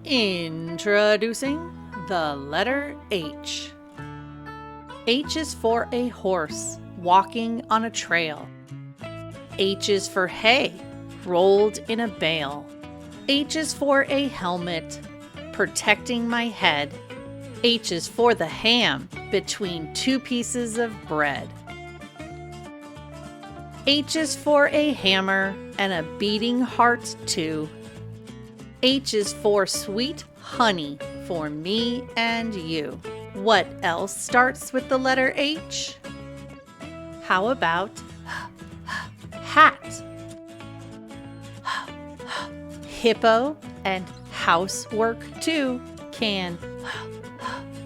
Introducing the letter H. H is for a horse walking on a trail. H is for hay rolled in a bale. H is for a helmet protecting my head. H is for the ham between two pieces of bread. H is for a hammer and a beating heart too. H is for sweet honey for me and you. What else starts with the letter H? How about hat? Hippo and housework too. Can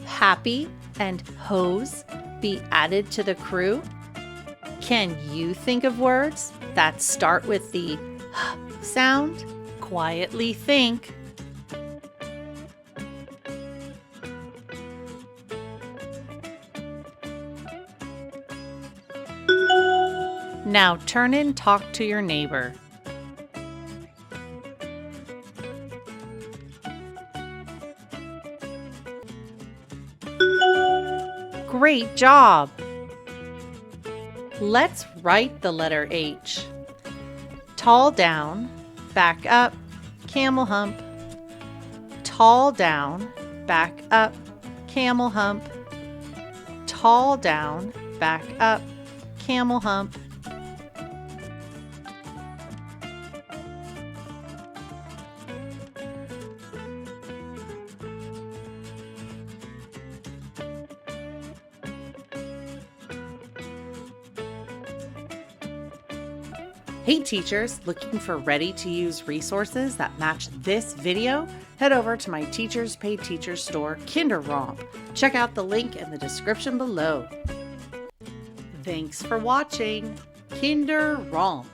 happy and hose be added to the crew? Can you think of words that start with the sound? Quietly think. Now turn and talk to your neighbor. Great job! Let's write the letter H. Tall down, back up, camel hump. Tall down, back up, camel hump. Tall down, back up, camel hump. Hey teachers, looking for ready-to-use resources that match this video? Head over to my Teachers Pay Teachers store, Kinderromp. Check out the link in the description below. Thanks for watching Kinderromp.